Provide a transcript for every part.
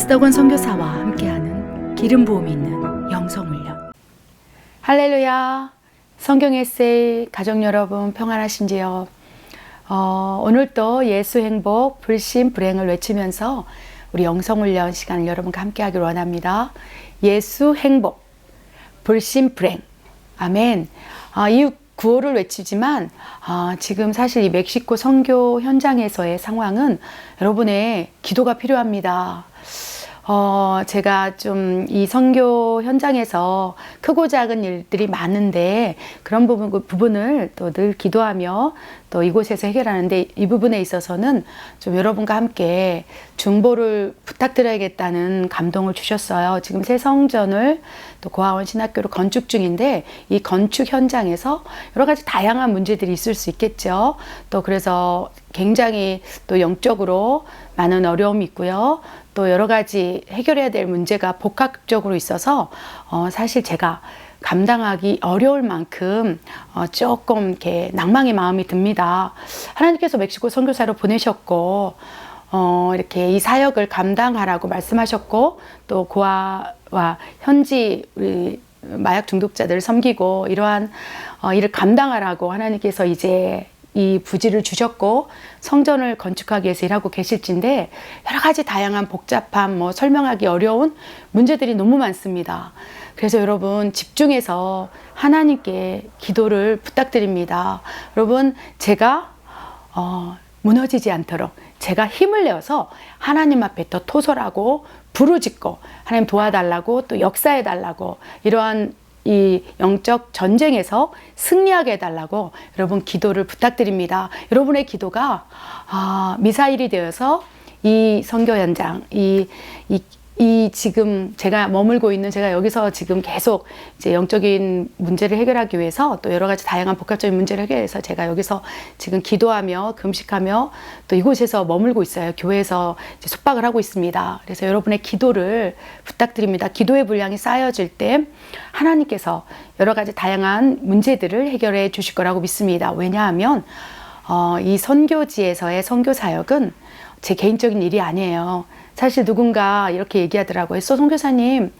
에스더건 선교사와 함께하는 기름 부음이 있는 영성훈련. 할렐루야. 성경 에세이 가족 여러분 평안하신지요? 오늘도 예수 행복 불신 불행을 외치면서 우리 영성훈련 시간을 여러분과 함께하기를 원합니다. 예수 행복 불신 불행. 아멘. 이 구호를 외치지만 지금 사실 이 멕시코 선교 현장에서의 상황은 여러분의 기도가 필요합니다. 제가 좀 이 선교 현장에서 크고 작은 일들이 많은데 그런 부분을 또 늘 기도하며 또 이곳에서 해결하는데 이 부분에 있어서는 좀 여러분과 함께 중보를 부탁드려야겠다는 감동을 주셨어요. 지금 새 성전을 또 고아원 신학교로 건축 중인데 이 건축 현장에서 여러 가지 다양한 문제들이 있을 수 있겠죠. 또 그래서 굉장히 또 영적으로 많은 어려움이 있고요. 또 여러 가지 해결해야 될 문제가 복합적으로 있어서 사실 제가 감당하기 어려울 만큼 조금 이렇게 낭망의 마음이 듭니다. 하나님께서 멕시코 선교사로 보내셨고 이렇게 이 사역을 감당하라고 말씀하셨고 또 고아와 현지 우리 마약 중독자들을 섬기고 이러한 일을 감당하라고 하나님께서 이제 이 부지를 주셨고 성전을 건축하기 위해서 일하고 계실진데 여러 가지 다양한 복잡한 설명하기 어려운 문제들이 너무 많습니다. 그래서 여러분 집중해서 하나님께 기도를 부탁드립니다. 여러분 제가 무너지지 않도록 제가 힘을 내어서 하나님 앞에 더 토설하고 부르짖고 하나님 도와달라고 또 역사해달라고 이러한 이 영적 전쟁에서 승리하게 해달라고 여러분 기도를 부탁드립니다. 여러분의 기도가 미사일이 되어서 이 선교 현장, 이 지금 제가 머물고 있는 제가 여기서 지금 계속 이제 영적인 문제를 해결하기 위해서 또 여러 가지 다양한 복합적인 문제를 해결해서 제가 여기서 지금 기도하며 금식하며 또 이곳에서 머물고 있어요. 교회에서 이제 숙박을 하고 있습니다. 그래서 여러분의 기도를 부탁드립니다. 기도의 분량이 쌓여질 때 하나님께서 여러 가지 다양한 문제들을 해결해 주실 거라고 믿습니다. 왜냐하면 이 선교지에서의 선교 사역은 제 개인적인 일이 아니에요. 사실 누군가 이렇게 얘기하더라고요. 선교사님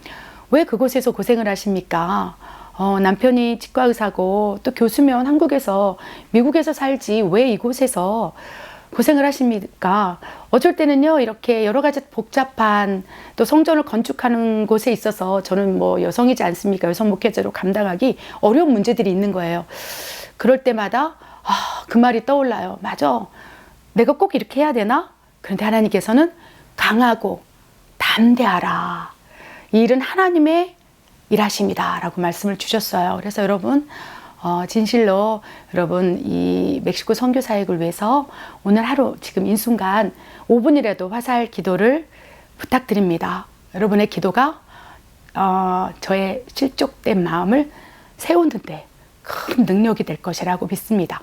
왜 그곳에서 고생을 하십니까? 남편이 치과 의사고 또 교수면 한국에서 미국에서 살지 왜 이곳에서 고생을 하십니까? 어쩔 때는요 이렇게 여러 가지 복잡한 또 성전을 건축하는 곳에 있어서 저는 여성이지 않습니까? 여성 목회자로 감당하기 어려운 문제들이 있는 거예요. 그럴 때마다 그 말이 떠올라요. 맞아. 내가 꼭 이렇게 해야 되나? 그런데 하나님께서는 강하고 담대하라. 이 일은 하나님의 일하심이다 라고 말씀을 주셨어요. 그래서 여러분 진실로 여러분 이 멕시코 선교 사역을 위해서 오늘 하루 지금 이 순간 5분이라도 화살 기도를 부탁드립니다. 여러분의 기도가 저의 실족된 마음을 세우는 데 큰 능력이 될 것이라고 믿습니다.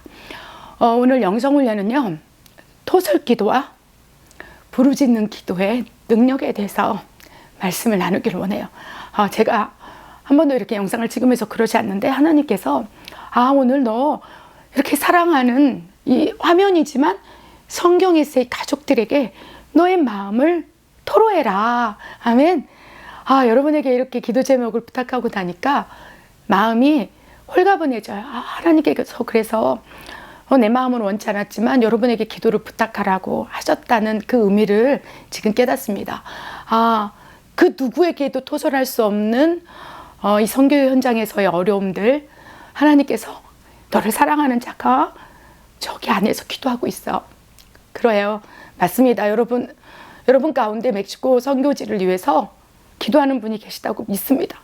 오늘 영성훈련은요 토설 기도와 부르짖는 기도의 능력에 대해서 말씀을 나누기를 원해요. 제가 한 번도 이렇게 영상을 찍으면서 그러지 않는데 하나님께서 오늘 너 이렇게 사랑하는 이 화면이지만 성경 에세이 가족들에게 너의 마음을 토로해라. 아멘. 여러분에게 이렇게 기도 제목을 부탁하고 나니까 마음이 홀가분해져요. 하나님께서 그래서 내 마음은 원치 않았지만 여러분에게 기도를 부탁하라고 하셨다는 그 의미를 지금 깨닫습니다. 그 누구에게도 토설할 수 없는 이 선교 현장에서의 어려움들 하나님께서 너를 사랑하는 자가 저기 안에서 기도하고 있어. 그래요. 맞습니다. 여러분 가운데 멕시코 선교지를 위해서 기도하는 분이 계시다고 믿습니다.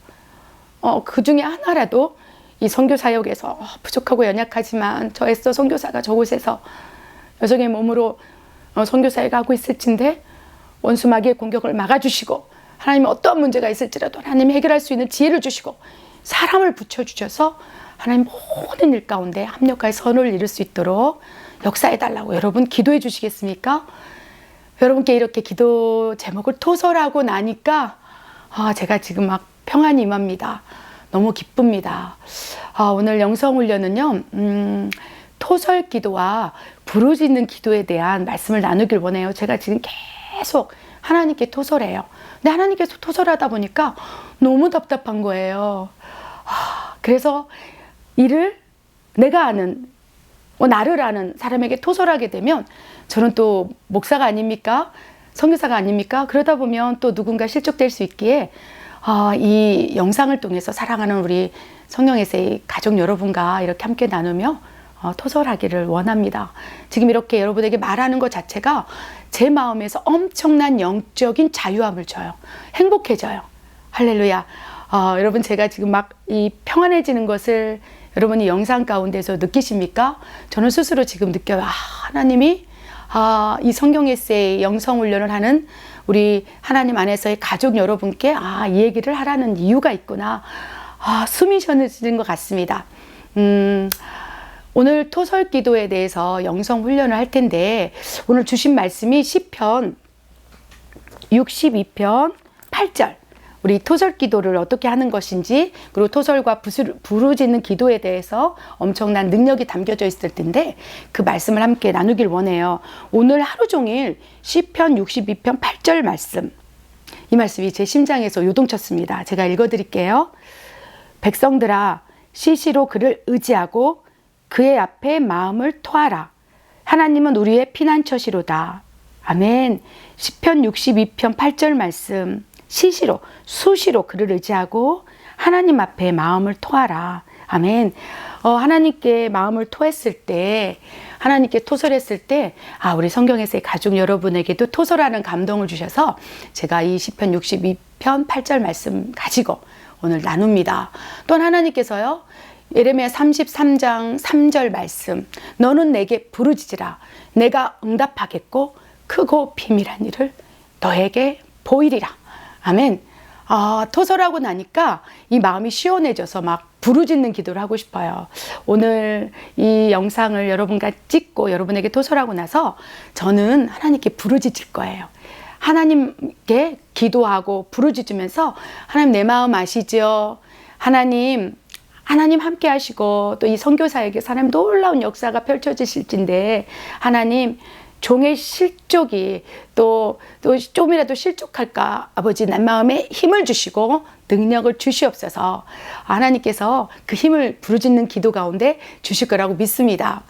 그 중에 하나라도 이 선교 사역에서 부족하고 연약하지만 저 에스더 선교사가 저곳에서 여성의 몸으로 선교 사역을 하고 있을진데 원수 마귀의 공격을 막아주시고 하나님이 어떠한 문제가 있을지라도 하나님이 해결할 수 있는 지혜를 주시고 사람을 붙여주셔서 하나님 모든 일 가운데 합력하여 선을 이룰 수 있도록 역사해달라고 여러분 기도해 주시겠습니까? 여러분께 이렇게 기도 제목을 토설하고 나니까 제가 지금 막 평안이 임합니다. 너무 기쁩니다. 오늘 영성훈련은요 토설 기도와 부르짖는 기도에 대한 말씀을 나누길 원해요. 제가 지금 계속 하나님께 토설해요. 근데 하나님께서 토설하다 보니까 너무 답답한 거예요. 그래서 이를 내가 아는, 나를 아는 사람에게 토설하게 되면 저는 또 목사가 아닙니까? 선교사가 아닙니까? 그러다 보면 또 누군가 실족될 수 있기에 이 영상을 통해서 사랑하는 우리 성령 에세이 가족 여러분과 이렇게 함께 나누며 토설하기를 원합니다. 지금 이렇게 여러분에게 말하는 것 자체가 제 마음에서 엄청난 영적인 자유함을 줘요. 행복해져요. 할렐루야. 여러분, 제가 지금 막 이 평안해지는 것을 여러분이 영상 가운데서 느끼십니까? 저는 스스로 지금 느껴요. 하나님이 이 성경 에세이 영성 훈련을 하는 우리 하나님 안에서의 가족 여러분께 이 얘기를 하라는 이유가 있구나. 숨이 쉬어지는 것 같습니다. 오늘 토설 기도에 대해서 영성 훈련을 할 텐데, 오늘 주신 말씀이 시편 62편 8절. 우리 토설 기도를 어떻게 하는 것인지, 그리고 토설과 부르짖는 기도에 대해서 엄청난 능력이 담겨져 있을 텐데, 그 말씀을 함께 나누길 원해요. 오늘 하루 종일 시편 62편 8절 말씀, 이 말씀이 제 심장에서 요동쳤습니다. 제가 읽어드릴게요. 백성들아, 시시로 그를 의지하고 그의 앞에 마음을 토하라. 하나님은 우리의 피난처시로다. 아멘. 시편 62편 8절 말씀, 시시로, 수시로 그를 의지하고 하나님 앞에 마음을 토하라. 아멘. 하나님께 마음을 토했을 때, 하나님께 토설했을 때, 우리 성경에서의 가족 여러분에게도 토설하는 감동을 주셔서 제가 이 시편 62편 8절 말씀 가지고 오늘 나눕니다. 또한 하나님께서요, 예레미야 33장 3절 말씀, 너는 내게 부르짖으라. 내가 응답하겠고 크고 비밀한 일을 너에게 보이리라. 아멘. 토설하고 나니까 이 마음이 시원해져서 막 부르짖는 기도를 하고 싶어요. 오늘 이 영상을 여러분과 찍고 여러분에게 토설하고 나서 저는 하나님께 부르짖을 거예요. 하나님께 기도하고 부르짖으면서, 하나님 내 마음 아시죠? 하나님 함께 하시고 또 이 선교사에게 하나님 놀라운 역사가 펼쳐지실진데, 하나님 종의 실족이 또 좀이라도 실족할까, 아버지 내 마음에 힘을 주시고 능력을 주시옵소서. 하나님께서 그 힘을 부르짖는 기도 가운데 주실 거라고 믿습니다.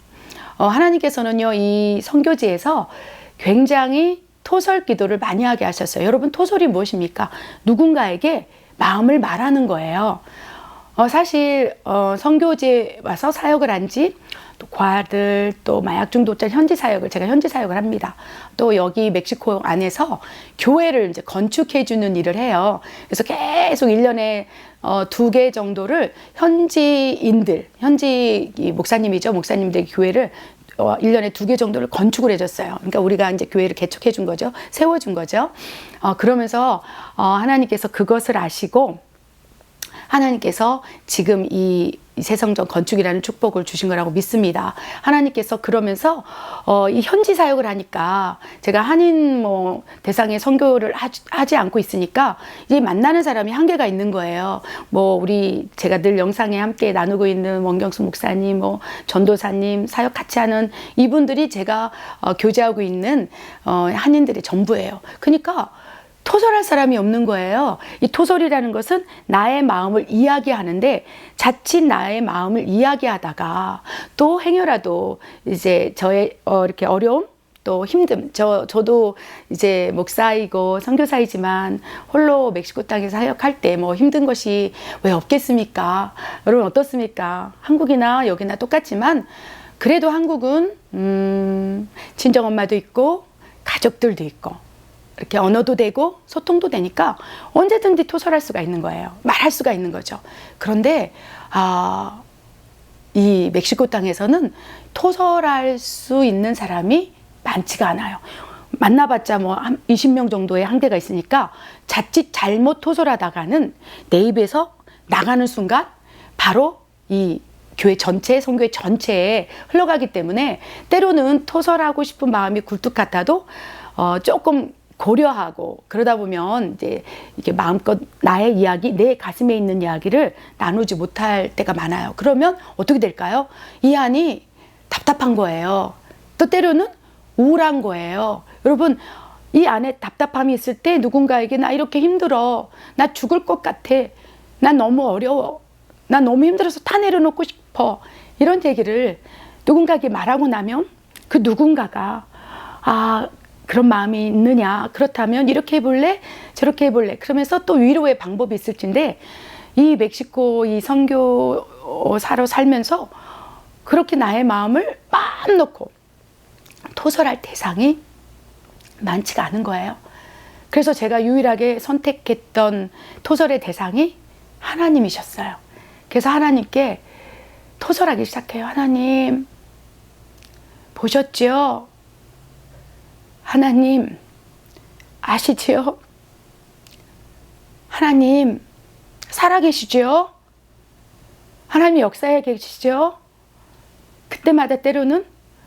하나님께서는요, 이 선교지에서 굉장히 토설 기도를 많이 하게 하셨어요. 여러분, 토설이 무엇입니까? 누군가에게 마음을 말하는 거예요. 사실 선교지에 와서 사역을 한지, 또 과들, 또 마약 중독자 현지 사역을, 제가 현지 사역을 합니다. 또 여기 멕시코 안에서 교회를 이제 건축해 주는 일을 해요. 그래서 계속 1년에 2개 정도를 현지인들, 현지 목사님이죠. 목사님들의 교회를 1년에 2개 정도를 건축을 해줬어요. 그러니까 우리가 이제 교회를 개척해 준 거죠. 세워준 거죠. 그러면서 하나님께서 그것을 아시고, 하나님께서 지금 이 새성전 건축이라는 축복을 주신 거라고 믿습니다. 하나님께서 그러면서 이 현지 사역을 하니까, 제가 한인 대상의 선교를 하지 않고 있으니까 이제 만나는 사람이 한계가 있는 거예요. 제가 늘 영상에 함께 나누고 있는 원경수 목사님, 전도사님, 사역 같이 하는 이분들이 제가 교제하고 있는 한인들의 전부예요. 그러니까 토설할 사람이 없는 거예요. 이 토설이라는 것은 나의 마음을 이야기하는데, 자칫 나의 마음을 이야기하다가 또 행여라도 이제 저의 이렇게 어려움, 또 힘듦, 저도 이제 목사이고 선교사이지만 홀로 멕시코 땅에서 사역할 때 힘든 것이 왜 없겠습니까? 여러분 어떻습니까? 한국이나 여기나 똑같지만, 그래도 한국은 친정 엄마도 있고 가족들도 있고 이렇게 언어도 되고 소통도 되니까 언제든지 토설할 수가 있는 거예요. 말할 수가 있는 거죠. 그런데 이 멕시코 땅에서는 토설할 수 있는 사람이 많지가 않아요. 만나봤자 한 20명 정도의 한계가 있으니까, 자칫 잘못 토설하다가는 내 입에서 나가는 순간 바로 이 교회 전체, 선교회 전체에 흘러가기 때문에, 때로는 토설하고 싶은 마음이 굴뚝 같아도 조금 고려하고, 그러다 보면 이제 이게 마음껏 나의 이야기, 내 가슴에 있는 이야기를 나누지 못할 때가 많아요. 그러면 어떻게 될까요? 이 안이 답답한 거예요. 또 때로는 우울한 거예요. 여러분, 이 안에 답답함이 있을 때 누군가에게 나 이렇게 힘들어, 나 죽을 것 같아, 나 너무 어려워, 나 너무 힘들어서 다 내려놓고 싶어, 이런 얘기를 누군가에게 말하고 나면 그 누군가가 그런 마음이 있느냐, 그렇다면 이렇게 해볼래, 저렇게 해볼래, 그러면서 또 위로의 방법이 있을 텐데, 이 멕시코 이 선교사로 살면서 그렇게 나의 마음을 마음 놓고 토설할 대상이 많지가 않은 거예요. 그래서 제가 유일하게 선택했던 토설의 대상이 하나님이셨어요. 그래서 하나님께 토설하기 시작해요. 하나님, 보셨지요? 하나님, 아시지요? 하나님, 살아계시지요? 하나님 역사에 계시죠? 그때마다 때로는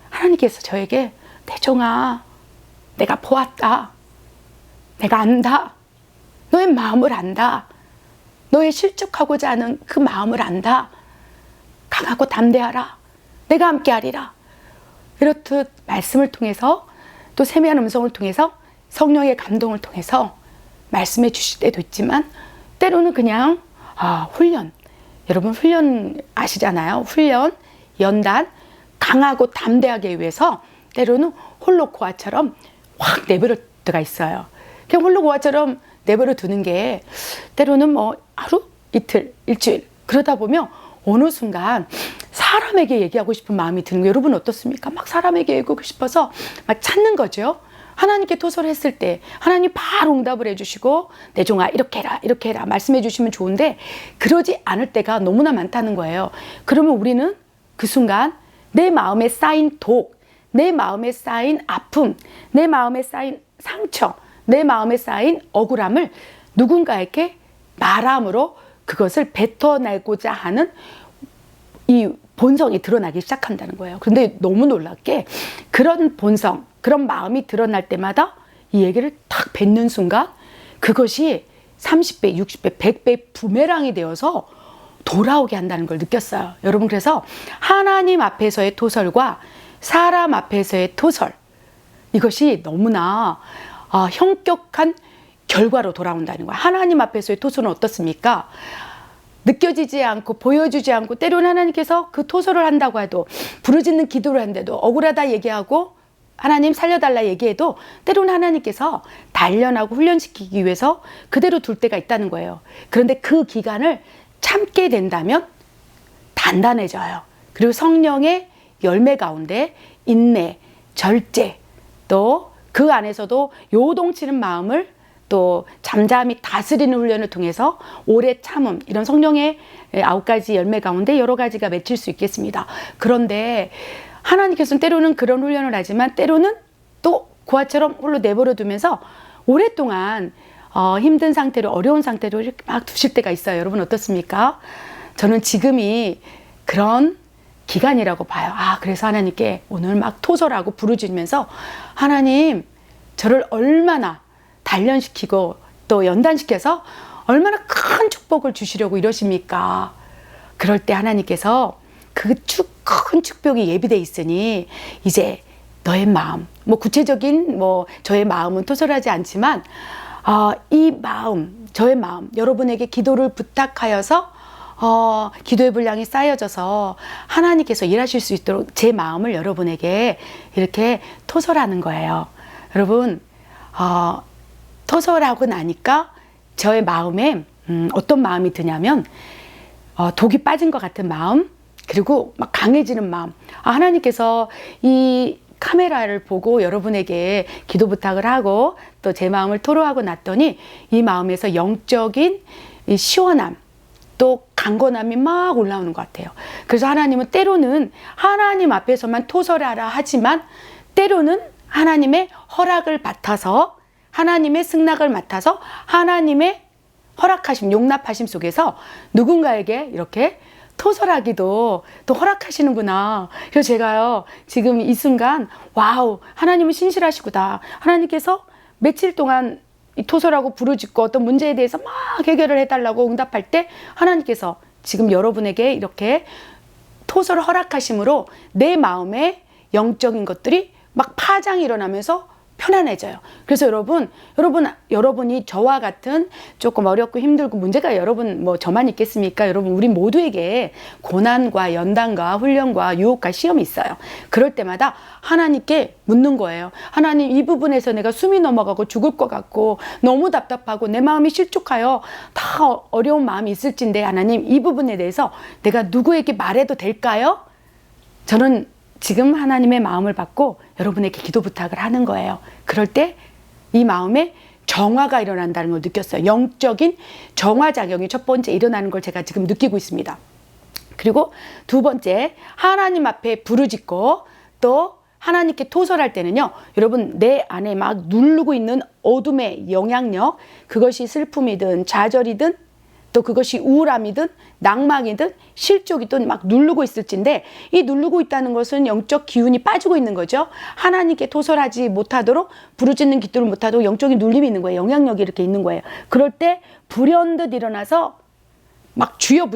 하나님께서 저에게 대종아, 내가 보았다. 내가 안다. 너의 마음을 안다. 너의 실족하고자 하는 그 마음을 안다. 강하고 담대하라. 내가 함께하리라. 이렇듯 말씀을 통해서 또 세미한 음성을 통해서 성령의 감동을 통해서 말씀해 주실 때도 있지만 때로는 그냥 훈련. 여러분 훈련 아시잖아요. 훈련, 연단, 강하고 담대하게 위해서 때로는 홀로 고아처럼 확 내버려 때가 있어요. 그냥 홀로 고아처럼 내버려 두는 게 때로는 뭐 하루, 이틀, 일주일 그러다 보면 어느 순간 사람에게 얘기하고 싶은 마음이 드는 거 여러분 어떻습니까? 막 사람에게 얘기하고 싶어서 막 찾는 거죠. 하나님께 토설했을 때 하나님 바로 응답을 해주시고 내 종아 이렇게 해라 이렇게 해라 말씀해 주시면 좋은데 그러지 않을 때가 너무나 많다는 거예요. 그러면 우리는 그 순간 내 마음에 쌓인 독, 내 마음에 쌓인 아픔, 내 마음에 쌓인 상처, 내 마음에 쌓인 억울함을 누군가에게 말함으로 그것을 뱉어내고자 하는 이 본성이 드러나기 시작한다는 거예요. 그런데 너무 놀랍게 그런 본성, 그런 마음이 드러날 때마다 이 얘기를 탁 뱉는 순간 그것이 30배, 60배, 100배 부메랑이 되어서 돌아오게 한다는 걸 느꼈어요. 여러분 그래서 하나님 앞에서의 토설과 사람 앞에서의 토설 이것이 너무나 형격한 결과로 돌아온다는 거예요. 하나님 앞에서의 토설은 어떻습니까? 느껴지지 않고 보여주지 않고 때로는 하나님께서 그 토설을 한다고 해도 부르짖는 기도를 한데도 억울하다 얘기하고 하나님 살려달라 얘기해도 때로는 하나님께서 단련하고 훈련시키기 위해서 그대로 둘 때가 있다는 거예요. 그런데 그 기간을 참게 된다면 단단해져요. 그리고 성령의 열매 가운데 인내, 절제 또 그 안에서도 요동치는 마음을 또 잠잠히 다스리는 훈련을 통해서 오래 참음 이런 성령의 9가지 열매 가운데 여러 가지가 맺힐 수 있겠습니다. 그런데 하나님께서는 때로는 그런 훈련을 하지만 때로는 또 고아처럼 홀로 내버려 두면서 오랫동안 힘든 상태로 어려운 상태로 이렇게 막 두실 때가 있어요. 여러분 어떻습니까? 저는 지금이 그런 기간이라고 봐요. 그래서 하나님께 오늘 막 토설하고 부르짖으면서 하나님 저를 얼마나 단련시키고 또 연단시켜서 얼마나 큰 축복을 주시려고 이러십니까? 그럴 때 하나님께서 그 큰 축복이 예비되어 있으니 이제 너의 마음, 뭐 구체적인 저의 마음은 토설하지 않지만 이 마음, 저의 마음, 여러분에게 기도를 부탁하여서 기도의 분량이 쌓여져서 하나님께서 일하실 수 있도록 제 마음을 여러분에게 이렇게 토설하는 거예요. 여러분 토설하고 나니까 저의 마음에 어떤 마음이 드냐면 독이 빠진 것 같은 마음 그리고 막 강해지는 마음. 하나님께서 이 카메라를 보고 여러분에게 기도 부탁을 하고 또 제 마음을 토로하고 났더니 이 마음에서 영적인 이 시원함 또 강건함이 막 올라오는 것 같아요. 그래서 하나님은 때로는 하나님 앞에서만 토설하라 하지만 때로는 하나님의 허락을 맡아서 하나님의 승낙을 맡아서 하나님의 허락하심, 용납하심 속에서 누군가에게 이렇게 토설하기도 또 허락하시는구나. 그래서 제가요 지금 이 순간 와우 하나님은 신실하시구나. 하나님께서 며칠 동안 토설하고 부르짖고 어떤 문제에 대해서 막 해결을 해달라고 응답할 때 하나님께서 지금 여러분에게 이렇게 토설을 허락하심으로 내 마음에 영적인 것들이 막 파장이 일어나면서 편안해져요. 그래서 여러분이 저와 같은 조금 어렵고 힘들고 문제가 여러분 뭐 저만 있겠습니까? 여러분 우리 모두에게 고난과 연단과 훈련과 유혹과 시험이 있어요. 그럴 때마다 하나님께 묻는 거예요. 하나님, 이 부분에서 내가 숨이 넘어가고 죽을 것 같고 너무 답답하고 내 마음이 실족하여 다 어려운 마음이 있을진데 하나님, 이 부분에 대해서 내가 누구에게 말해도 될까요? 저는 지금 하나님의 마음을 받고 여러분에게 기도 부탁을 하는 거예요. 그럴 때 이 마음에 정화가 일어난다는 걸 느꼈어요. 영적인 정화작용이 첫 번째 일어나는 걸 제가 지금 느끼고 있습니다. 그리고 두 번째, 하나님 앞에 부르짖고 또 하나님께 토설할 때는요, 여러분 내 안에 막 누르고 있는 어둠의 영향력, 그것이 슬픔이든 좌절이든 또 그것이 우울함이든 낭망이든 실족이든 막 누르고 있을진데, 이 누르고 있다는 것은 영적 기운이 빠지고 있는 거죠. 하나님께 토설하지 못하도록, 부르짖는 기도를 못하도록 영적인 눌림이 있는 거예요. 영향력이 이렇게 있는 거예요. 그럴 때 불현듯 일어나서 막 주여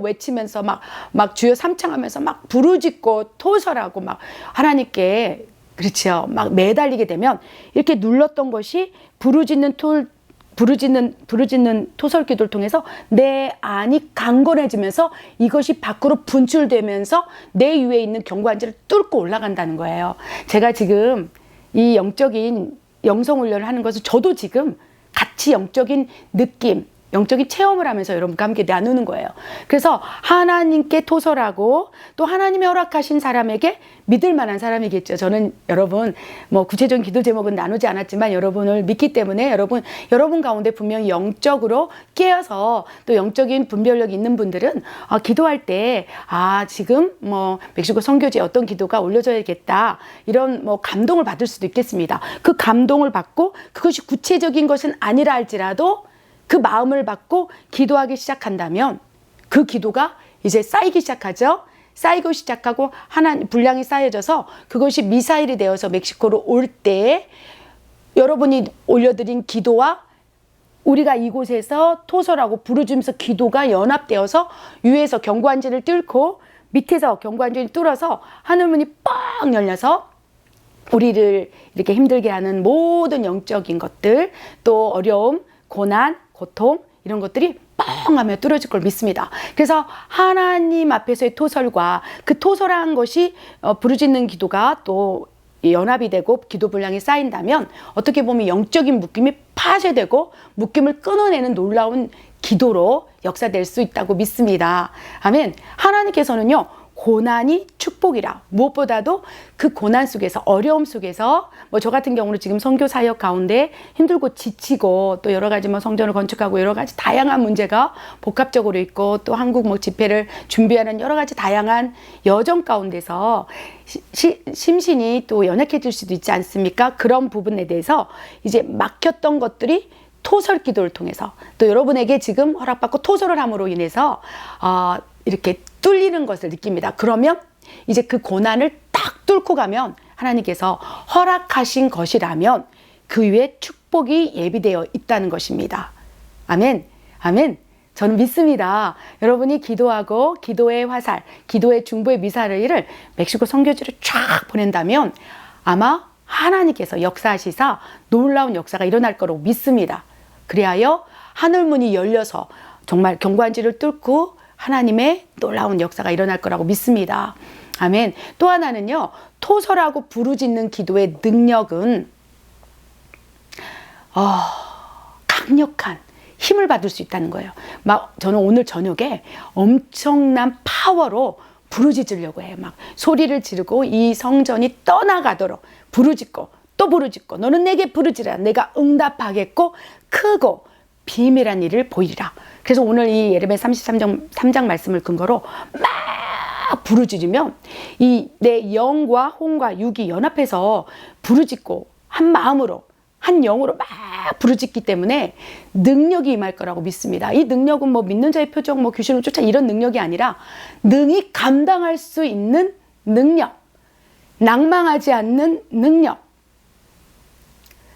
외치면서 막 주여 삼창하면서 막 부르짖고 토설하고 막 하나님께, 그렇죠, 막 매달리게 되면 이렇게 눌렀던 것이 부르짖는 토설 기도를 통해서 내 안이 강건해지면서 이것이 밖으로 분출되면서 내 위에 있는 견고한지를 뚫고 올라간다는 거예요. 제가 지금 이 영적인 영성 훈련을 하는 것을 저도 지금 같이 영적인 느낌, 영적인 체험을 하면서 여러분과 함께 나누는 거예요. 그래서 하나님께 토설하고 또 하나님이 허락하신 사람에게 믿을 만한 사람이겠죠. 저는 여러분 뭐 구체적인 기도 제목은 나누지 않았지만 여러분을 믿기 때문에 여러분 가운데 분명히 영적으로 깨어서 또 영적인 분별력이 있는 분들은 기도할 때 지금 뭐 멕시코 선교지에 어떤 기도가 올려져야겠다, 이런 뭐 감동을 받을 수도 있겠습니다. 그 감동을 받고 그것이 구체적인 것은 아니라 할지라도 그 마음을 받고 기도하기 시작한다면 그 기도가 이제 쌓이기 시작하죠. 쌓이고 시작하고 분량이 쌓여져서 그것이 미사일이 되어서 멕시코로 올 때 여러분이 올려드린 기도와 우리가 이곳에서 토설하고 부르짖으면서 기도가 연합되어서 위에서 견고한지를 뚫고 밑에서 견고한지를 뚫어서 하늘문이 뻥 열려서 우리를 이렇게 힘들게 하는 모든 영적인 것들, 또 어려움, 고난, 고통, 이런 것들이 뻥 하며 뚫어질 걸 믿습니다. 그래서 하나님 앞에서의 토설과 그 토설한 것이 부르짖는 기도가 또 연합이 되고 기도 분량이 쌓인다면 어떻게 보면 영적인 묶임이 파쇄되고 묶임을 끊어내는 놀라운 기도로 역사될 수 있다고 믿습니다. 아멘. 하나님께서는요, 고난이 축복이라, 무엇보다도 그 고난 속에서, 어려움 속에서, 뭐 저 같은 경우는 지금 선교 사역 가운데 힘들고 지치고 또 여러 가지 뭐 성전을 건축하고 여러 가지 다양한 문제가 복합적으로 있고 또 한국 뭐 집회를 준비하는 여러 가지 다양한 여정 가운데서 심신이 또 연약해질 수도 있지 않습니까? 그런 부분에 대해서 이제 막혔던 것들이 토설 기도를 통해서 또 여러분에게 지금 허락받고 토설을 함으로 인해서 이렇게 뚫리는 것을 느낍니다. 그러면 이제 그 고난을 딱 뚫고 가면 하나님께서 허락하신 것이라면 그 위에 축복이 예비되어 있다는 것입니다. 아멘. 아멘. 저는 믿습니다. 여러분이 기도하고 기도의 화살, 기도의 중보의 미사일을 멕시코 선교지로 쫙 보낸다면 아마 하나님께서 역사하시사 놀라운 역사가 일어날 거라고 믿습니다. 그리하여 하늘문이 열려서 정말 견고한지를 뚫고 하나님의 놀라운 역사가 일어날 거라고 믿습니다. 아멘. 또 하나는요, 토설하고 부르짖는 기도의 능력은 강력한 힘을 받을 수 있다는 거예요. 저는 오늘 저녁에 엄청난 파워로 부르짖으려고 해요. 막 소리를 지르고 이 성전이 떠나가도록 부르짖고 또 부르짖고, 너는 내게 부르짖으라, 내가 응답하겠고 크고 비밀한 일을 보이리라. 그래서 오늘 이 예레미야 33장 말씀을 근거로 막 부르짖으면 이 내 영과 혼과 육이 연합해서 부르짖고 한 마음으로 한 영으로 막 부르짖기 때문에 능력이 임할 거라고 믿습니다. 이 능력은 뭐 믿는 자의 표적, 뭐 귀신을 쫓아 이런 능력이 아니라 능히 감당할 수 있는 능력, 낭망하지 않는 능력,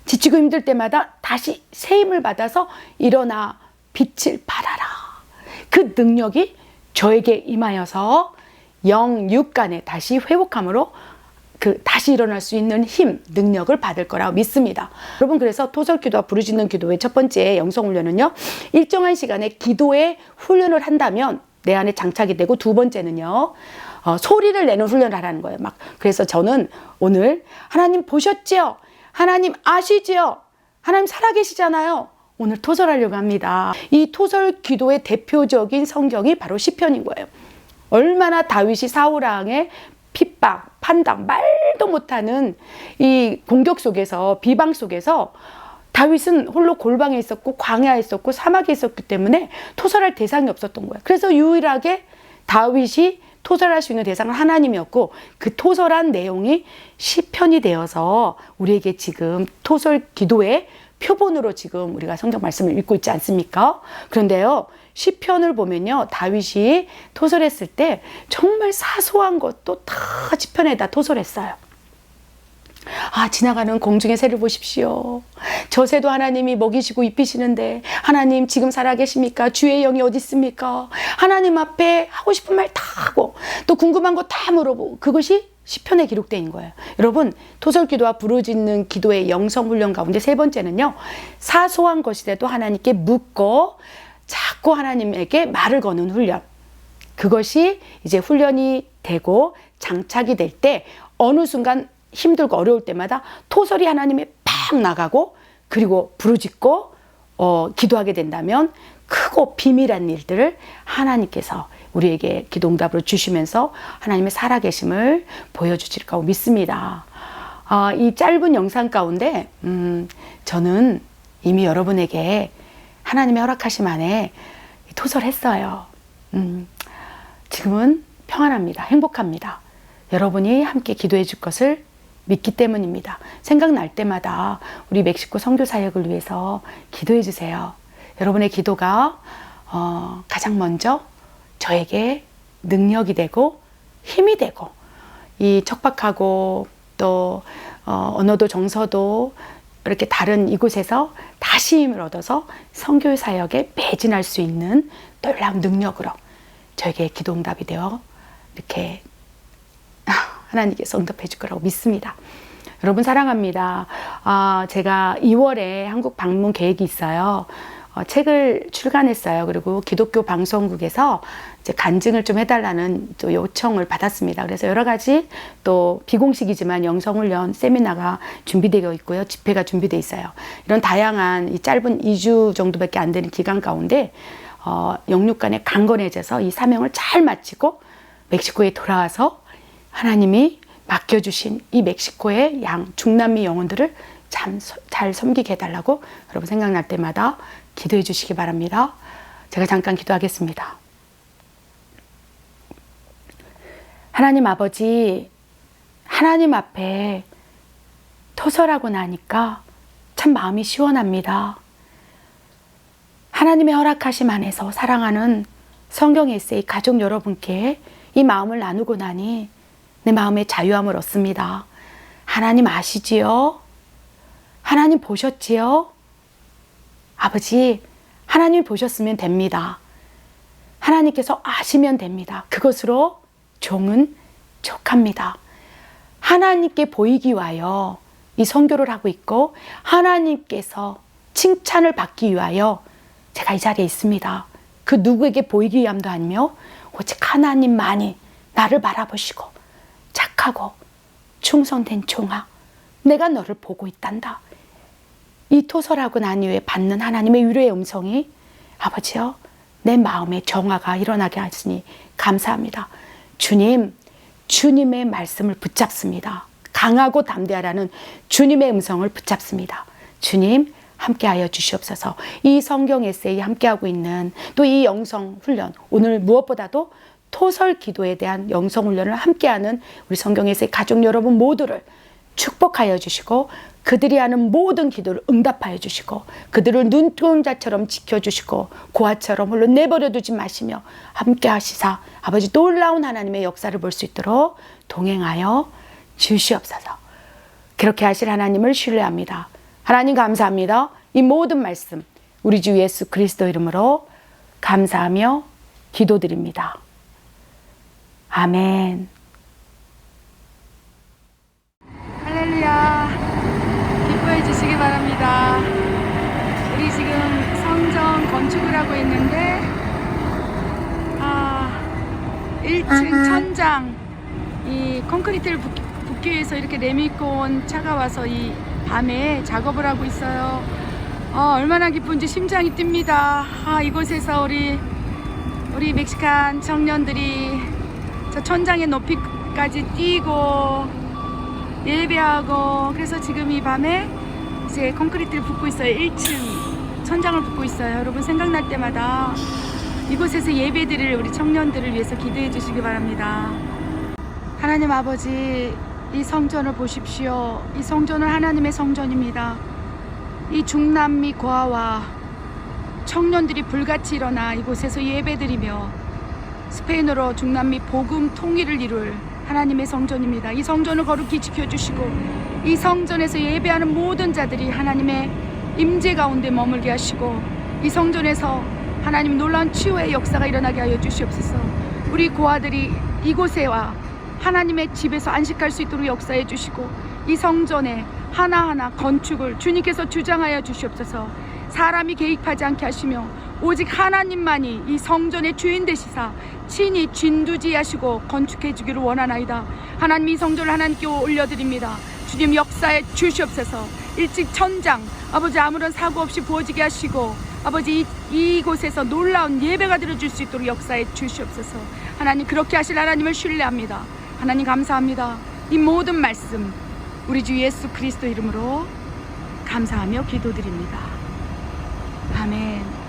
지치고 힘들 때마다 다시 새 힘을 받아서 일어나 빛을 발하라. 그 능력이 저에게 임하여서 영, 육 간에 다시 회복함으로 다시 일어날 수 있는 힘, 능력을 받을 거라고 믿습니다. 여러분, 그래서 토설기도와 부르짖는 기도의 첫 번째 영성훈련은요, 일정한 시간에 기도의 훈련을 한다면 내 안에 장착이 되고, 두 번째는요, 소리를 내는 훈련을 하라는 거예요. 그래서 저는 오늘 하나님 보셨지요? 하나님 아시지요? 하나님 살아계시잖아요. 오늘 토설하려고 합니다. 이 토설 기도의 대표적인 성경이 바로 시편인 거예요. 얼마나 다윗이 사울 왕의 핍박, 판당, 말도 못하는 이 공격 속에서, 비방 속에서 다윗은 홀로 골방에 있었고 광야에 있었고 사막에 있었기 때문에 토설할 대상이 없었던 거예요. 그래서 유일하게 다윗이 토설할 수 있는 대상은 하나님이었고, 그 토설한 내용이 시편이 되어서 우리에게 지금 토설 기도의 표본으로 지금 우리가 성경 말씀을 읽고 있지 않습니까? 그런데요, 시편을 보면요, 다윗이 토설했을 때 정말 사소한 것도 다 시편에다 토설했어요. 지나가는 공중의 새를 보십시오. 저 새도 하나님이 먹이시고 입히시는데 하나님 지금 살아계십니까? 주의 영이 어디 있습니까? 하나님 앞에 하고 싶은 말 다 하고 또 궁금한 거 다 물어보고, 그것이 시편에 기록되어 있는 거예요. 여러분, 토설기도와 부르짖는 기도의 영성훈련 가운데 세 번째는요, 사소한 것이라도 하나님께 묻고 자꾸 하나님에게 말을 거는 훈련. 그것이 이제 훈련이 되고 장착이 될 때 어느 순간 힘들고 어려울 때마다 토설이 하나님에 팍 나가고, 그리고 부르짖고 기도하게 된다면 크고 비밀한 일들을 하나님께서 우리에게 기도응답으로 주시면서 하나님의 살아계심을 보여주실 거라고 믿습니다. 이 짧은 영상 가운데 저는 이미 여러분에게 하나님의 허락하심 안에 토설했어요. 지금은 평안합니다. 행복합니다. 여러분이 함께 기도해 줄 것을 믿기 때문입니다. 생각날 때마다 우리 멕시코 선교 사역을 위해서 기도해 주세요. 여러분의 기도가 가장 먼저 저에게 능력이 되고 힘이 되고, 이 척박하고 또 언어도 정서도 이렇게 다른 이곳에서 다시 힘을 얻어서 선교 사역에 매진할 수 있는 놀라운 능력으로 저에게 기도응답이 되어 이렇게 하나님께서 응답해 줄 거라고 믿습니다. 여러분 사랑합니다. 제가 2월에 한국 방문 계획이 있어요. 책을 출간했어요. 그리고 기독교 방송국에서 이제 간증을 좀 해달라는 또 요청을 받았습니다. 그래서 여러 가지 또 비공식이지만 영성훈련 세미나가 준비되어 있고요. 집회가 준비되어 있어요. 이런 다양한 이 짧은 2주 정도밖에 안 되는 기간 가운데 영육간에 강건해져서 이 사명을 잘 마치고 멕시코에 돌아와서 하나님이 맡겨주신 이 멕시코의 중남미 영혼들을 잘 섬기게 해달라고 여러분 생각날 때마다 기도해 주시기 바랍니다. 제가 잠깐 기도하겠습니다. 하나님 아버지, 하나님 앞에 토설하고 나니까 참 마음이 시원합니다. 하나님의 허락하심 안에서 사랑하는 성경 에세이 가족 여러분께 이 마음을 나누고 나니 내 마음에 자유함을 얻습니다. 하나님 아시지요? 하나님 보셨지요? 아버지, 하나님 보셨으면 됩니다. 하나님께서 아시면 됩니다. 그것으로 종은 족합니다. 하나님께 보이기 위하여 이 선교를 하고 있고, 하나님께서 칭찬을 받기 위하여 제가 이 자리에 있습니다. 그 누구에게 보이기 위함도 아니며 오직 하나님만이 나를 바라보시고 착하고 충성된 종아, 내가 너를 보고 있단다. 이 토설하고 난 이후에 받는 하나님의 위로의 음성이 아버지여, 내 마음에 정화가 일어나게 하시니 감사합니다. 주님, 주님의 말씀을 붙잡습니다. 강하고 담대하라는 주님의 음성을 붙잡습니다. 주님, 함께하여 주시옵소서. 이 성경 에세이 함께하고 있는 또 이 영성 훈련, 오늘 무엇보다도 토설 기도에 대한 영성 훈련을 함께하는 우리 성경 에세이 가족 여러분 모두를 축복하여 주시고, 그들이 하는 모든 기도를 응답하여 주시고, 그들을 눈동자처럼 지켜주시고 고아처럼 홀로 내버려 두지 마시며 함께 하시사 아버지 놀라운 하나님의 역사를 볼 수 있도록 동행하여 주시옵소서. 그렇게 하실 하나님을 신뢰합니다. 하나님 감사합니다. 이 모든 말씀 우리 주 예수 그리스도 이름으로 감사하며 기도드립니다. 아멘. 할렐루야. 기뻐해 주시기 바랍니다. 우리 지금 성전 건축을 하고 있는데 1층 천장 이 콘크리트를 붓기 위해서 이렇게 내밀고 온 차가 와서 이 밤에 작업을 하고 있어요. 얼마나 기쁜지 심장이 뜁니다. 이곳에서 우리 멕시칸 청년들이 저 천장의 높이까지 뛰고 예배하고, 그래서 지금 이 밤에 이제 콘크리트를 붓고 있어요. 1층 천장을 붓고 있어요. 여러분 생각날 때마다 이곳에서 예배드릴 우리 청년들을 위해서 기도해 주시기 바랍니다. 하나님 아버지, 이 성전을 보십시오. 이 성전은 하나님의 성전입니다. 이 중남미 고아와 청년들이 불같이 일어나 이곳에서 예배드리며 스페인어로 중남미 복음 통일을 이룰 하나님의 성전입니다. 이 성전을 거룩히 지켜주시고 이 성전에서 예배하는 모든 자들이 하나님의 임재 가운데 머물게 하시고 이 성전에서 하나님 놀라운 치유의 역사가 일어나게 하여 주시옵소서. 우리 고아들이 이곳에 와 하나님의 집에서 안식할 수 있도록 역사해 주시고 이 성전에 하나하나 건축을 주님께서 주장하여 주시옵소서. 사람이 개입하지 않게 하시며 오직 하나님만이 이 성전의 주인 되시사 친히 진두지하시고 건축해 주기를 원하나이다. 하나님, 이 성전을 하나님께 올려드립니다. 주님 역사해 주시옵소서. 일찍 천장 아버지 아무런 사고 없이 부어지게 하시고 아버지 이곳에서 놀라운 예배가 드려질 수 있도록 역사해 주시옵소서. 하나님, 그렇게 하실 하나님을 신뢰합니다. 하나님 감사합니다. 이 모든 말씀 우리 주 예수 그리스도 이름으로 감사하며 기도드립니다. 아멘.